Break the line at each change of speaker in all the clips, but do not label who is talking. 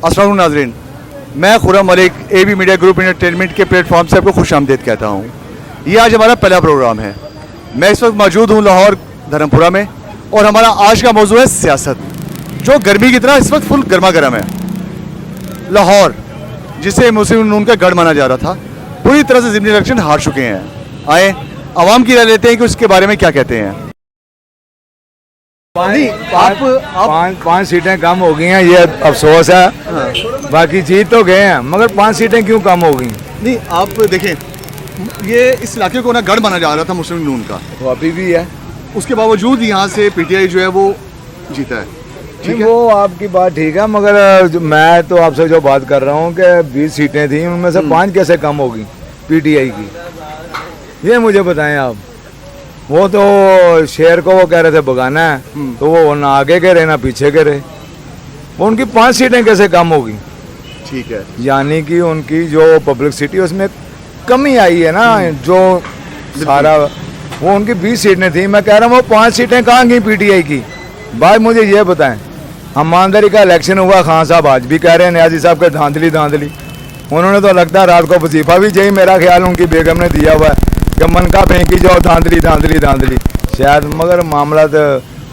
अस्सलाम वालेकुम नाज़रीन, मैं Khurram Malik AB media group entertainment के प्लेटफॉर्म से आपको खुशामदीद कहता हूँ। ये आज हमारा पहला प्रोग्राम है। मैं इस वक्त मौजूद हूँ लाहौर धर्मपुरा में और हमारा आज का मौजू है सियासत, जो गर्मी की तरह इस वक्त फुल गर्मा गर्म है। लाहौर जिसे मुस्लिम नून का गढ़ माना जा रहा था, पूरी तरह से ज़िमनी इलेक्शन हार चुके हैं। आए आवाम की राय लेते हैं कि उसके बारे में क्या कहते हैं।
पाँच सीटें कम हो गई हैं, ये अफसोस है। हाँ। बाकी जीत तो गए हैं, मगर 5 सीटें क्यों कम हो गई?
नहीं, आप देखें, ये इस इलाके को ना गढ़ माना जा रहा था मुस्लिम नून का,
तो अभी भी है।
उसके बावजूद यहाँ से PTI जो है वो जीता है। ठीक है,
वो आपकी बात ठीक है, मगर मैं तो आपसे जो बात कर रहा हूँ कि 20 सीटें थी, उनमें से 5 कैसे कम होगी PTI की, ये मुझे बताएं आप। वो तो शेर को वो कह रहे थे भगाना है, तो वो ना आगे के रहे ना पीछे के रहे। वो उनकी 5 सीटें कैसे कम होगी?
ठीक है,
यानी कि उनकी जो पब्लिसिटी उसमें कमी आई है ना, जो सारा वो उनकी 20 सीटें थी। मैं कह रहा हूँ वो 5 सीटें कहाँ गई PTI की? बात मुझे ये बताएं। ईमानदारी का इलेक्शन हुआ, खान साहब आज भी कह रहे हैं न्याजी साहब के धांधली धांधली। उन्होंने तो लगता है रात को वजीफा भी यही मेरा ख्याल उनकी बेगम ने दिया हुआ है कि मन का फेंकी जाओ धांधली धांधली धांधली शायद, मगर मामला तो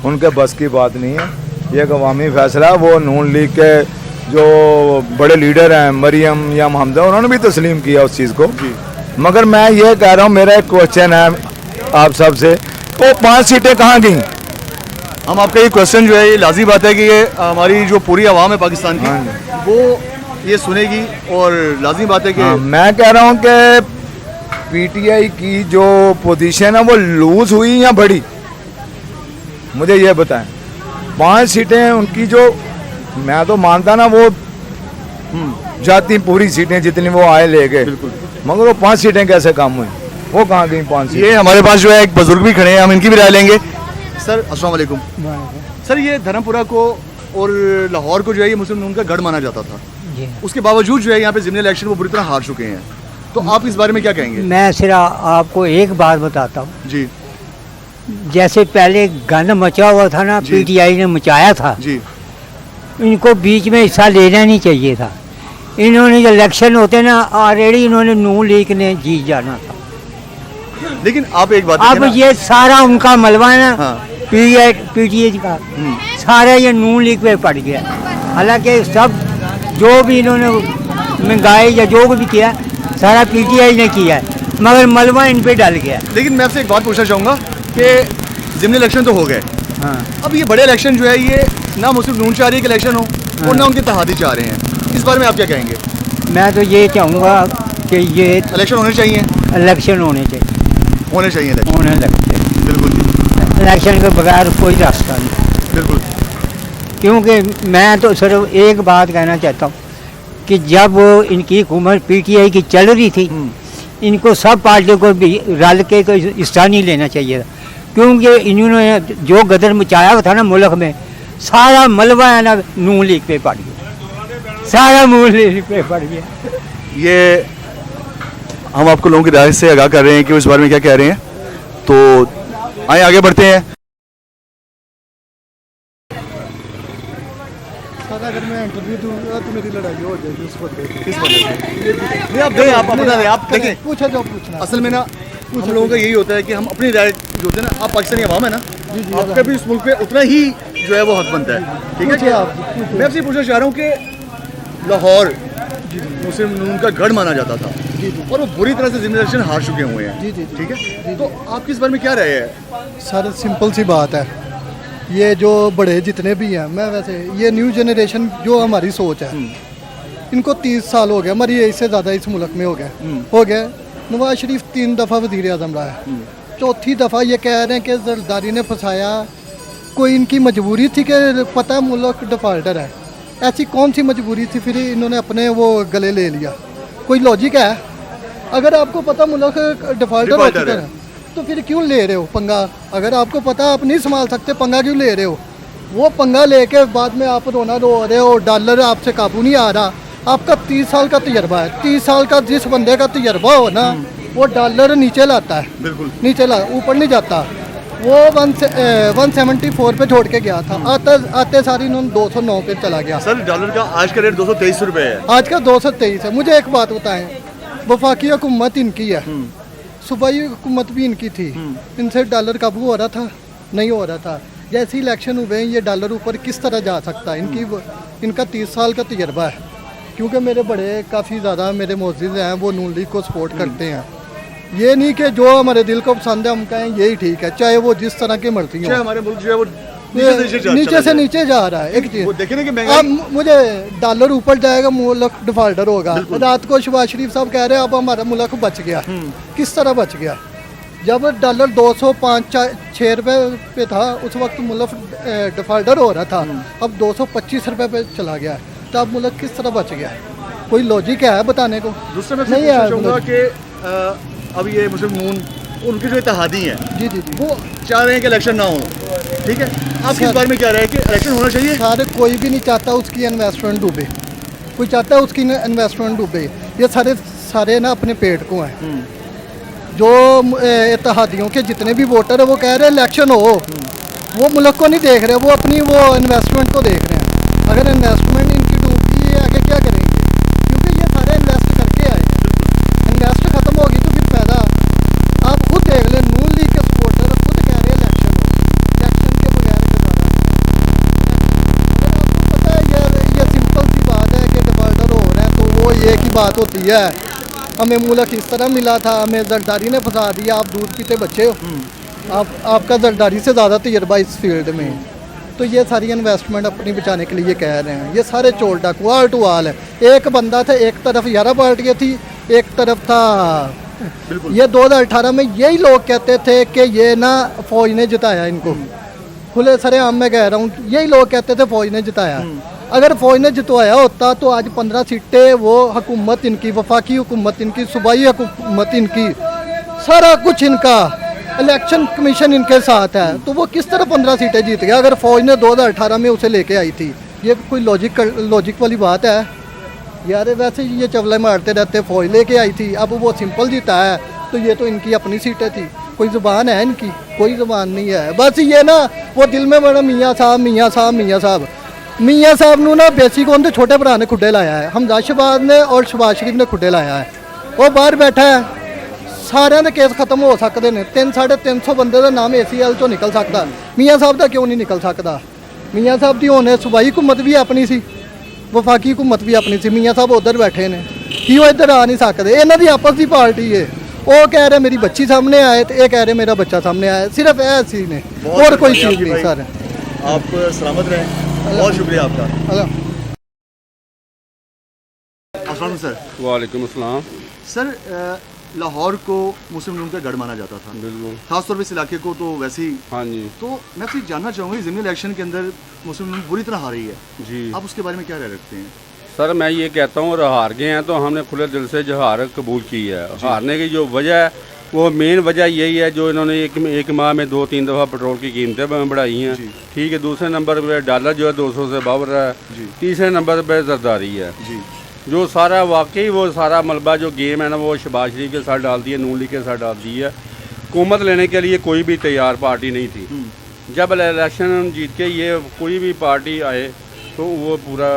उनके बस की बात नहीं है। ये एक अवामी फैसला। वो नून लीग के जो बड़े लीडर हैं मरियम या हमजा, उन्होंने भी तस्लीम किया उस चीज़ को। मगर मैं ये कह रहा हूँ, मेरा एक क्वेश्चन है आप सब से, वो 5 सीटें कहाँ गई?
हम आपका ये क्वेश्चन जो है, ये लाज़मी बात है कि ये हमारी जो पूरी आवाम है पाकिस्तान की, वो ये सुनेगी और लाज़मी बात है कि
मैं कह रहा हूँ कि PTI की जो पोजीशन है वो लूज हुई या बढ़ी, मुझे ये बताएं। 5 सीटें उनकी जो, मैं तो मानता ना वो जाती पूरी सीटें जितनी वो आए ले गए, मगर वो 5 सीटें कैसे कम हुई? वो कहाँ गई 5 सीटें?
ये हमारे पास जो है एक बुजुर्ग भी खड़े हैं, हम इनकी भी राय लेंगे। सर अस्सलाम वालेकुम। सर, ये धर्मपुरा को और लाहौर को जो है ये मुस्लिम नून का गढ़ माना जाता था, उसके बावजूद जो है यहाँ पे ज़िमनी इलेक्शन वो बुरी तरह हार चुके हैं, तो आप इस बारे में क्या कहेंगे?
मैं सिर्फ आपको एक बात बताता हूँ
जी।
जैसे पहले गंद मचा हुआ था ना, PTI ने मचाया था
जी,
इनको बीच में हिस्सा लेना नहीं चाहिए था। इन्होंने जो इलेक्शन होते ना, ऑलरेडी इन्होंने नून लीग ने जीत जाना था।
लेकिन आप एक बात
अब ये सारा उनका मलबा है ना,
हाँ।
PTI का सारा ये नून लीग पे पड़ गया। हालांकि सब जो भी इन्होंने महंगाई या जो भी किया सारा PTI ने किया है, मगर मलबा इन पे डल गया।
लेकिन मैं आपसे एक बात पूछना चाहूँगा कि ज़िमनी इलेक्शन तो हो गए,
हाँ।
अब ये बड़े इलेक्शन जो है ये ना मुस्लिम नून चाह रही है कि इलेक्शन हो, और ना उनके इत्तेहादी चाह रहे हैं। इस बारे में आप क्या कहेंगे?
मैं तो ये चाहूँगा कि ये
इलेक्शन होने चाहिए,
इलेक्शन होने चाहिए,
होने चाहिए इलेक्शन।
होने लगते।
बिल्कुल जी,
इलेक्शन के बगैर कोई रास्ता नहीं।
बिल्कुल।
क्योंकि मैं तो सिर्फ एक बात कहना चाहता हूँ कि जब इनकी हुकूमत PTI की चल रही थी, इनको सब पार्टियों को भी रल के कोई हिस्सा नहीं लेना चाहिए था, क्योंकि इन्होंने जो गदर मचाया हुआ था ना मुल्क में, सारा मलबा है ना नून लीग पे पड़ गया, सारा नून लीग पे पड़ गया।
ये हम आपको लोगों की राय से आगाह कर रहे हैं कि इस बारे में क्या कह रहे हैं, तो आइए आगे बढ़ते हैं।
अगर मैं इंटरव्यू दूंगा तो मेरी लड़ाई हो जाएगी उस बंदे से।
किस बारे में? नहीं, आप दें, आप अपना दें, आप देखें।
पूछा जो पूछना।
असल में ना हम लोगों का यही होता है कि हम अपनी राय जो होती है ना, आप पाकिस्तानी अवाम है ना, आपका भी इस मुल्क पे उतना ही जो है वो हक बनता है। ठीक है जी। मैं आपसे पूछना चाह रहा हूँ कि लाहौर मुस्लिम नून का गढ़ माना जाता था और वो बुरी तरह से ज़िमनी इलेक्शन हार चुके हुए हैं। ठीक है, तो आपकी इस बारे में क्या राय है?
सर सिंपल सी बात है, ये जो बड़े जितने भी हैं, मैं वैसे ये न्यू जनरेशन जो हमारी सोच है, इनको 30 साल हो गया, हमारी इससे ज़्यादा इस मुल्क में हो गया। नवाज शरीफ 3 दफ़ा वज़ीर आज़म रहा है, 4थी दफ़ा ये कह रहे हैं कि जरदारी ने फंसाया। कोई इनकी मजबूरी थी कि पता है मुल्क डिफ़ाल्टर है, ऐसी कौन सी मजबूरी थी फिर इन्होंने अपने वो गले ले लिया? कोई लॉजिक है? अगर आपको पता मुल्क डिफ़ाल्टर हो चुका है तो फिर क्यों ले रहे हो पंगा? अगर आपको पता आप नहीं संभाल सकते, पंगा क्यों ले रहे हो? वो पंगा लेके बाद में आप रोना रो रहे हो, डॉलर आपसे काबू नहीं आ रहा। आपका 30 साल का तजर्बा है, 30 साल का जिस बंदे का तजर्बा हो ना, वो डॉलर नीचे लाता है,
बिल्कुल
नीचे ला, ऊपर नहीं जाता। वो 174 पे छोड़ के गया था, आते सारी इन्होंने 209 पे चला गया।
सर डॉलर का आज का रेट 223 रुपये है।
आज का 223 है। मुझे एक बात बताएं, वफाकी हुकूमत इनकी है, सूबाई हुकूमत भी इनकी थी, इनसे डॉलर काबू हो रहा था? नहीं हो रहा था। जैसे इलेक्शन हुए हैं, ये डॉलर ऊपर किस तरह जा सकता है? इनका 30 साल का तजर्बा है, क्योंकि मेरे बड़े काफ़ी ज़्यादा मेरे मोअज़्ज़िज़ हैं, वो नून लीग को सपोर्ट करते हैं। ये नहीं कि जो हमारे दिल को पसंद है हम कहें यही ठीक है, चाहे वो जिस तरह की मर्जी हो।
हमारे मुल्क जो है वो
नीचे से नीचे जा रहा है। एक चीज
वो देखे ना कि
अब मुझे डॉलर ऊपर जाएगा, मुल्क डिफॉल्टर होगा। रात को शहबाज शरीफ साहब कह रहे हैं अब हमारा मुल्क बच गया। किस तरह बच गया? जब डॉलर 205-6 रुपए पे था, उस वक्त मुल्क डिफॉल्टर हो रहा था। अब 225 रुपए पे चला गया, तब मुल्क किस तरह बच गया? कोई लॉजिक है बताने को?
दूसरा मैं
नहीं
पूछना
है
चाहूँगा
logic।
कि अब ये मुस्लिम नून उनके जो इत्तेहादी हैं
जी जी जी,
वो चाह रहे हैं कि इलेक्शन ना हो, ठीक है? आप किस बारे में क्या रहे हैं कि इलेक्शन होना चाहिए?
सारे कोई भी नहीं चाहता उसकी इन्वेस्टमेंट डूबे, कोई चाहता है उसकी इन्वेस्टमेंट डूबे। ये सारे ना अपने पेट को हैं। जो इत्तेहादियों के जितने भी वोटर है वो कह रहे हैं इलेक्शन हो, वो मुल्क को नहीं देख रहे, वो अपनी वो इन्वेस्टमेंट को देख रहे हैं। अगर इन्वेस्टमेंट इनकी डूब गई है, आगे क्या करेंगे? क्योंकि ये सारे इन्वेस्ट करके आए हैं। इन्वेस्ट खत्म होगी तो फिर फायदा? आप खुद देख लें, नून लीग के सपोर्टर खुद कह रहे हैं इलेक्शन हो, इलेक्शन के बगैर गुजारा नहीं। अगर आपको पता है ये सिंपल सी बात है कि डिफॉल्टर हो रहे हैं, तो वो एक ही बात होती है, हमें मुल्क इस तरह मिला था, हमें जरदारी ने फंसा दिया, आप दूध पीते बच्चे हो। आपका जरदारी से ज़्यादा तजर्बा इस फील्ड में। तो ये सारी इन्वेस्टमेंट अपनी बचाने के लिए कह रहे हैं। ये सारे चोर डाकू आल टू आल है। एक बंदा था, एक तरफ 11 पार्टियाँ थी, एक तरफ था। ये 2018 में यही लोग कहते थे कि ये ना फौज ने जिताया इनको, खुले सरेआम में कह रहा हूँ, यही लोग कहते थे फौज ने जिताया। अगर फौज ने जितवाया होता तो आज 15 सीटें वो हुकूमत इनकी, वफाकी हुकूमत इनकी, सूबाई हुकूमत इनकी, सारा कुछ इनका, इलेक्शन कमीशन इनके साथ है, तो वो किस तरह 15 सीटें जीत गया अगर फौज ने 2018 में उसे लेके आई थी? ये कोई लॉजिक वाली बात है यार? वैसे ये चवले मारते रहते, फौज लेके आई थी, अब वो सिंपल जीता है, तो ये तो इनकी अपनी सीटें थी। कोई ज़ुबान है इनकी? कोई ज़ुबान नहीं है। बस ये ना वो दिल में बड़ा मियाँ साहब मियाँ साहब मियाँ साहब मियाँ साहब नू ना बेसिक उनके छोटे भरा ने खुडे लाया है, हमजा शहबाज ने और शहबाज शरीफ ने खुडे लाया है। वो बाहर बैठा है, सारे के केस खत्म हो सकते हैं। 300-350 बंदे का नाम ACL चो निकल सकता, मियाँ साहब का क्यों नहीं निकल सकता? मियाँ साहब की होने सूबाई हुकूमत भी अपनी सी, वफाकी हुकूमत भी अपनी सी। मियाँ साहब उधर बैठे ने, क्यों इधर आ नहीं सकते? इन्हों की आपस की पार्टी है। वो कह रहे मेरी बच्ची सामने आए, तो ये कह रहे मेरा बच्चा सामने आया। सिर्फ ऐसी ने, और कोई चीज़ नहीं सर।
आप सलामत रहें, बहुत शुक्रिया आपका। अस्सलाम सर।
वालेकुम अस्सलाम।
सर लाहौर को मुस्लिम लीग का गढ़ माना जाता था,
बिल्कुल,
खासतौर पे इस इलाके को तो वैसे ही।
हाँ जी
तो मैं आपसे जानना चाहूँगा, ज़मीनी इलेक्शन के अंदर मुस्लिम लीग बुरी तरह हारी है,
जी।
आप उसके बारे में क्या राय रखते हैं?
सर मैं ये कहता हूँ, और हार गए हैं तो हमने खुले दिल से जो हार कबूल की है। हारने की जो वजह है वो मेन वजह यही है जो इन्होंने एक माह में 2-3 दफ़ा पेट्रोल की कीमतें बढ़ाई हैं, ठीक है। दूसरे नंबर पे डॉलर जो है 200 से बढ़ रहा है, तीसरे नंबर पे जरदारी है जी। जो सारा वाकई वो सारा मलबा जो गेम है ना, वो शहबाज शरीफ के साथ डाल दी है, नून लीग के साथ डाल दी है। हुकूमत लेने के लिए कोई भी तैयार पार्टी नहीं थी। जब इलेक्शन जीत के ये कोई भी पार्टी आए तो वो पूरा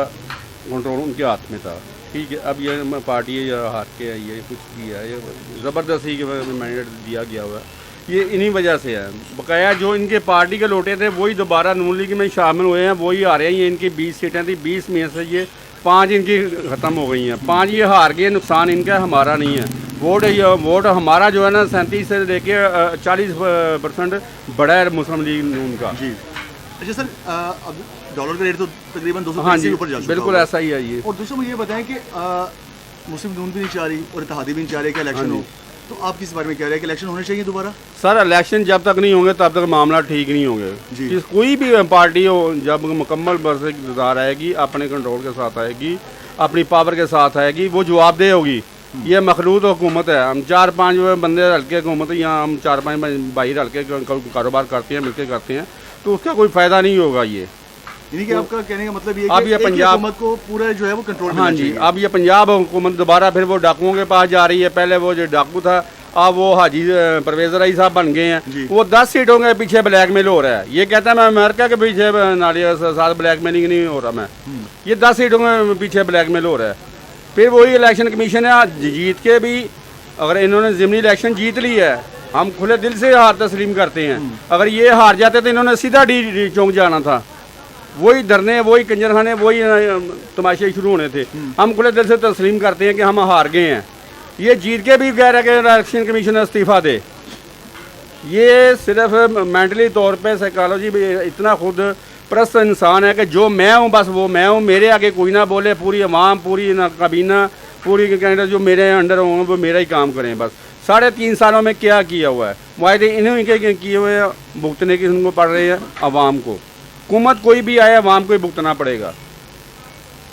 कंट्रोल उनके हाथ में था, ठीक है। अब ये पार्टी हार के आई है, कुछ भी है, ये ज़बरदस्ती के मैंडेट दिया गया हुआ है, ये इन्हीं वजह से है। बकाया जो इनके पार्टी के लोटे थे वही दोबारा नून लीग में शामिल हुए हैं, वही हारे हैं। ये इनकी 20 सीटें थी, 20 में से ये 5 इनकी ख़त्म हो गई हैं। 5 ये हार गए, नुकसान इनका, हमारा नहीं है। वोट हमारा जो है ना 37 से लेके 40% बड़ा है मुस्लिम लीग नून का जी।
अच्छा सर, अब डॉलर का रेट तो तकरीबन 200
हाँ जी,
ऊपर जा चुका
बिल्कुल ऐसा ही है ये।
और दूसरा मुझे ये बताएं कि मुस्लिम नून भी नहीं चाह रही और इत्तेहादी भी नहीं चाह रही कि इलेक्शन हो, तो आप किस बारे में कह रहे हैं कि इलेक्शन होने चाहिए दोबारा?
सर इलेक्शन जब तक नहीं होंगे तब तक मामला ठीक नहीं होंगे। कोई भी पार्टी हो, जब मुकम्मल बरसे इक़्तिदार आएगी, अपने कंट्रोल के साथ आएगी, अपनी पावर के साथ आएगी, वो जवाबदेह होगी। ये मखलूत हुकूमत है, हम 4-5 बंदे हल्के हुकूमत है, यहाँ हम 4-5 भाई हल्के कारोबार करते हैं, मिलकर करते हैं, तो उसका कोई फ़ायदा नहीं होगा। ये
यानी कि आपका कहने का मतलब ये
अब ये पंजाब
हुकूमत को पूरा जो है वो कंट्रोल में
हाँ जी, अब ये पंजाब हुकूमत दोबारा फिर वो डाकुओं के पास जा रही है। पहले वो जो डाकू था अब वो हाजी परवेज राई साहब बन गए
जी।
हैं, वो 10 सीटों के पीछे ब्लैकमेल हो रहा है। ये कहता है मैं अमेरिका के पीछे नालिया साथ ब्लैकमेलिंग नहीं हो रहा मैं, ये 10 सीटों के पीछे ब्लैकमेल हो रहा है। फिर वही इलेक्शन कमीशन है, आज जीत के भी अगर इन्होंने ज़िमनी इलेक्शन जीत ली है, हम खुले दिल से हार तस्लीम करते हैं। अगर ये हार जाते तो इन्होंने सीधा डी चौक जाना था, वही धरने, वही कंजरखाने, वही तमाशे शुरू होने थे। हम खुले दिल से तस्लीम करते हैं कि हम हार गए हैं। ये जीत के भी कह रहा है कि इलेक्शन कमीशन इस्तीफ़ा दे। ये सिर्फ मेंटली तौर पे साइकोलॉजी भी इतना खुद परस्त इंसान है कि जो मैं हूँ बस वो मैं हूँ, मेरे आगे कोई ना बोले, पूरी अवाम, पूरी काबीना, पूरी कैंडिडेट जो मेरे अंडर होंगे वो मेरा ही काम करें बस। 3.5 सालों में क्या किया हुआ है, वायदे इन्हीं के किए हुए हैं, भुगतने की उनको पड़ रही है अवाम को। हुकूमत कोई भी आए अवाम को ही भुगतना पड़ेगा।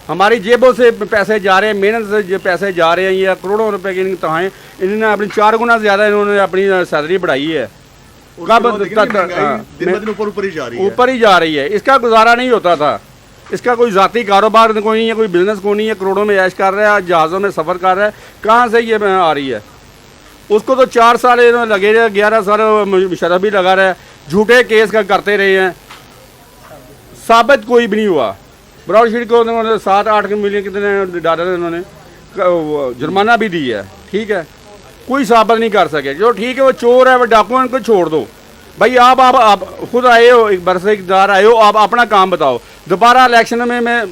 हमारी जेबों से पैसे जा रहे हैं, मेहनत से जो पैसे जा रहे हैं, ये करोड़ों रुपए की तहाएँ, इन्होंने अपनी 4 गुना ज़्यादा इन्होंने अपनी सैलरी बढ़ाई है। कब
ऊपर ही जा रही है,
ऊपर ही जा रही है। इसका गुजारा नहीं होता था, इसका कोई ज़ाती कारोबार कोई नहीं है, कोई बिजनेस कोई नहीं है, करोड़ों में ऐश कर रहा है, जहाज़ों में सफ़र कर रहा है, कहाँ से ये आ रही है। उसको तो 4 साल इन्होंने लगे रहे, 11 साल मुशर्रफ भी लगा रहा है, झूठे केस का करते रहे हैं, साबित कोई भी नहीं हुआ। ब्रॉडशीट को उन्होंने 7-8 मिलियन कितने डॉलर इन्होंने जुर्माना भी दी है, ठीक है, कोई साबित नहीं कर सके। जो ठीक है वो चोर है, वो डाकू है, उनको छोड़ दो भाई। आप खुद आए हो, एक बरसे इक़्तिदार आए हो, आप अपना काम बताओ। दोबारा इलेक्शन में मैं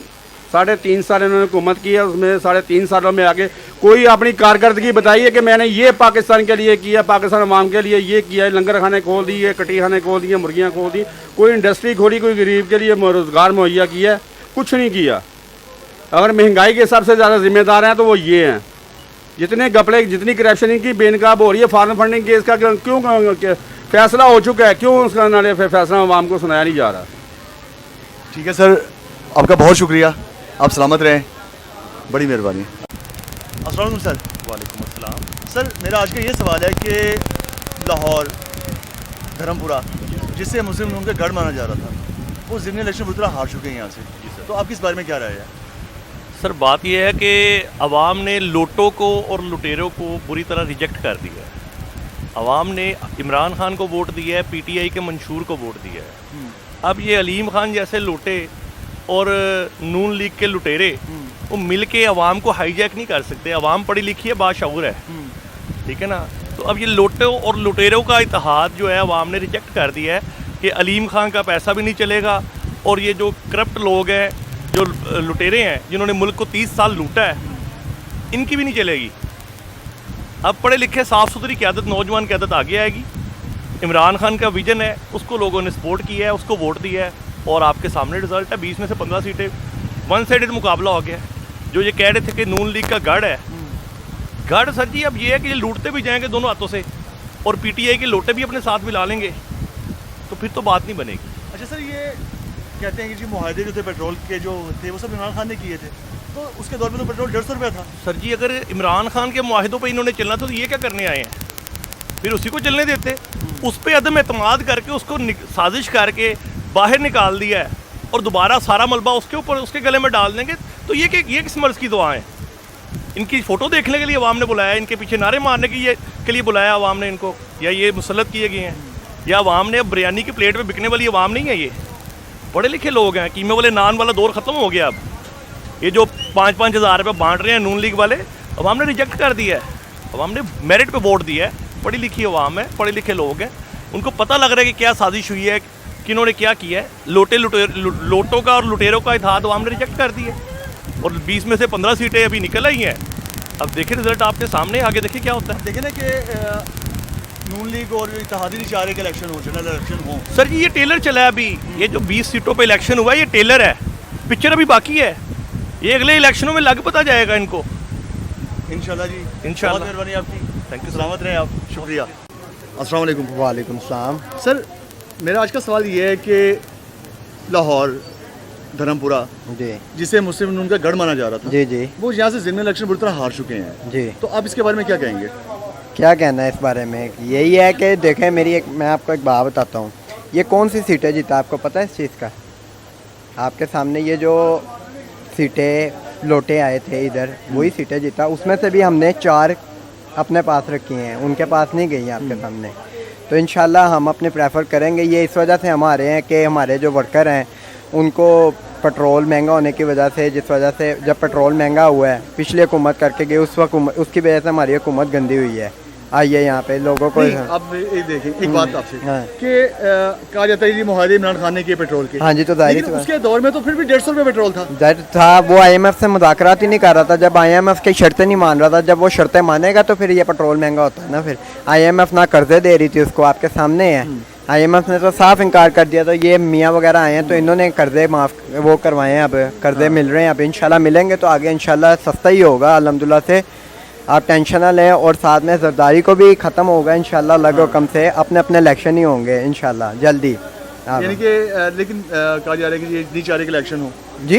3.5 साल इन्होंने हुकूमत की है, उसमें 3.5 सालों में आगे कोई अपनी कारकर्दगी बताइए कि मैंने ये पाकिस्तान के लिए किया, पाकिस्तान अवाम के लिए ये किया, लंगर खाने खोल दिए, कटी खाने खोल दिए, मुर्गियाँ खोल दी, कोई इंडस्ट्री खोली, कोई गरीब के लिए रोज़गार मुहैया किया, कुछ नहीं किया। अगर महंगाई के सबसे ज़्यादा जिम्मेदार हैं तो वो ये हैं। जितने गपड़े, जितनी करप्शन इनकी बेनकाब हो रही है, फॉरेन फंडिंग केस का क्यों फैसला हो चुका है, क्यों उसका नाले फैसला अवाम को सुनाया नहीं जा रहा।
ठीक है सर, आपका बहुत शुक्रिया, आप सलामत रहें, बड़ी मेहरबानी। अस्सलाम वालेकुम सर।
वालेकुम अस्सलाम।
सर मेरा आज का ये सवाल है कि लाहौर धर्मपुरा जिससे मुस्लिम लीग का गढ़ माना जा रहा था, वो ज़िमनी इलेक्शन बुरी तरह हार चुके हैं यहाँ से, तो आपकी इस बारे में क्या राय है?
सर बात यह है कि अवाम ने लोटों को और लुटेरों को बुरी तरह रिजेक्ट कर दिया है। अवाम ने इमरान खान को वोट दिया है, पीटीआई के मंशूर को वोट दिया है। अब ये अलीम खान जैसे लोटे और नून लीग के लुटेरे वो मिल के अवाम को हाईजैक नहीं कर सकते। अवाम पढ़ी लिखी है, बाशऊर है, ठीक है ना। तो अब ये लोटों और लुटेरों का इत्तेहाद जो है अवाम ने रिजेक्ट कर दिया है कि अलीम खान का पैसा भी नहीं चलेगा, और ये जो करप्ट लोग हैं, जो लुटेरे हैं, जिन्होंने मुल्क को 30 साल लूटा है, इनकी भी नहीं चलेगी। अब पढ़े लिखे साफ़ सुथरी क़यादत, नौजवान क़यादत आगे आएगी। इमरान खान का विजन है, उसको लोगों ने सपोर्ट किया है, उसको वोट दिया है, और आपके सामने रिजल्ट है। 20 में से 15 सीटें, वन साइडेड मुकाबला हो गया। जो ये कह रहे थे कि नून लीग का गढ़ है, गढ़ सर जी अब ये है कि ये लूटते भी जाएंगे दोनों हाथों से, और पीटीआई के लोटे भी अपने साथ मिला लेंगे, तो फिर तो बात नहीं बनेगी।
अच्छा सर, ये कहते हैं कि जो मुआहदे जो थे पेट्रोल के जो थे वो सब इमरान खान ने किए थे, तो उसके दौर में तो पेट्रोल 150 रुपया था।
सर जी अगर इमरान खान के मुआहिदों पे इन्होंने चलना था तो ये क्या करने आए हैं? फिर उसी को चलने देते। उस पर अदम एतमाद करके उसको साजिश करके बाहर निकाल दिया है, और दोबारा सारा मलबा उसके ऊपर उसके गले में डाल देंगे, तो ये किस मर्ज़ की दुआ है? इनकी फ़ोटो देखने के लिए अवाम ने बुलाया, इनके पीछे नारे मारने के लिए बुलाया अवाम ने इनको, या ये मुसल्लत किए गए हैं, या अवाम ने अब बिरयानी की प्लेट पे बिकने वाली अवाम नहीं है। ये पढ़े लिखे लोग हैं, कीमे वाले नान वाला दौर ख़त्म हो गया। अब ये जो 5-5 हज़ार रुपये बांट रहे हैं नून लीग वाले, अवाम ने रिजेक्ट कर दिया है। अवाम ने मेरिट पे वोट दिया है, पढ़ी लिखी अवाम है, पढ़े लिखे लोग हैं, उनको पता लग रहा है कि क्या साजिश हुई है, कि इन्होंने क्या किया है। लोटों का और लुटेरों का इत्तेहाद अवाम ने रिजेक्ट कर दिया, और 20 में से 15 सीटें अभी निकल आई हैं। अब देखिए रिजल्ट आपके सामने, आगे देखिए क्या होता है।
देखें ना कि नून लीग और इत्तेहादी नहीं चाह रहे कि इलेक्शन हो, जनरल इलेक्शन हो।
सर जी ये टेलर चला है अभी, ये जो 20 सीटों पे इलेक्शन हुआ है ये टेलर है, पिक्चर अभी बाकी है। ये अगले इलेक्शनों में लग पता जाएगा इनको,
इंशाल्लाह जी।
इंशाल्लाह।
बहुत मेहरबानी आपकी,
थैंक यू।
सलामत रहें आप, शुक्रिया। अस्सलाम वालेकुम।
वालेकुम सलाम।
सर मेरा आज का सवाल ये है कि लाहौर धर्मपुरा
जी
जिसे मुस्लिम लीग का गढ़ माना जा रहा था,
जी जी
वो यहाँ से ज़िमनी इलेक्शन बुरी तरह हार चुके हैं,
जी।
तो आप इसके बारे में क्या कहेंगे?
क्या कहना है इस बारे में? यही है कि देखें, मैं आपको एक बात बताता हूँ। ये कौन सी सीटें जीता, आपको पता है इस चीज़ का? आपके सामने ये जो सीटें लोटे आए थे इधर, वही सीटें जीता। उसमें से भी हमने 4 अपने पास रखी हैं, उनके पास नहीं गई हैं आपके सामने। तो इंशाल्लाह हम अपने प्रेफर करेंगे। ये इस वजह से हम आ रहे हैं कि हमारे जो वर्कर हैं उनको पेट्रोल महंगा होने की वजह से, जिस वजह से जब पेट्रोल महंगा हुआ है पिछली हुकूमत करके गई उस वक्त उसकी वजह से हमारी हुकूमत गंदी हुई है। आइए यहाँ पे लोगों को
अब ये देखें एक बात आपसे
हाँ।
कि कहा जाता है ये मुहाजिर इमरान खान ने किए पेट्रोल के।
हाँ जी, तो जाहिर
लेकिन उसके दौर में तो फिर भी 150 रुपये पेट्रोल था।
दर था वो IMF से मुज़ाकरात ही नहीं कर रहा था। जब IMF की शर्तें नहीं मान रहा था, जब वो शर्तें मानेगा तो फिर ये पेट्रोल महंगा होता है ना। फिर IMF ना कर्जे दे रही थी उसको, आपके सामने है। IMF ने तो साफ इनकार कर दिया। तो ये मियाँ वगैरह आए हैं तो इन्होंने कर्जे माफ़ वो करवाए हैं। अब कर्जे मिल रहे हैं, अब इंशाल्लाह मिलेंगे तो आगे इंशाल्लाह सस्ता ही होगा अल्हम्दुलिल्लाह से। आप टेंशन ना लें। और साथ में जरदारी को भी ख़त्म होगा इंशाल्लाह। लग हुकम से अपने अपने इलेक्शन ही होंगे इंशाल्लाह जल्दी।
यानी कि लेकिन कहा जा रहा है कि ये नहीं चाह रहे कि इलेक्शन हो।
जी,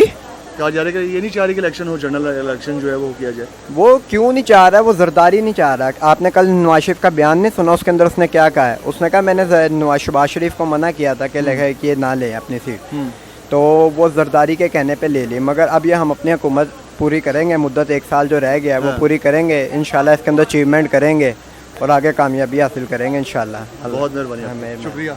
कहा जा रहा है कि ये नहीं चाह रही कि इलेक्शन हो, जनरल इलेक्शन जो है वो किया जाए।
वो क्यों नहीं चाह रहा है? वो जरदारी नहीं चाह रहा। आपने कल नवाज शरीफ का बयान नहीं सुना? उसके अंदर उसने क्या कहा है? उसने कहा मैंने शहबाज शरीफ को मना किया था कि लगे कि ये ना ले अपनी सीट, तो वो जरदारी के कहने पे ले ली। मगर अब ये हम अपनी हुकूमत पूरी करेंगे, मुद्दत 1 साल जो रह गया है वो पूरी करेंगे इंशाल्लाह। इसके अंदर अचीवमेंट करेंगे और आगे कामयाबी हासिल करेंगे इंशाल्लाह।
बहुत मेहरबानी, शुक्रिया।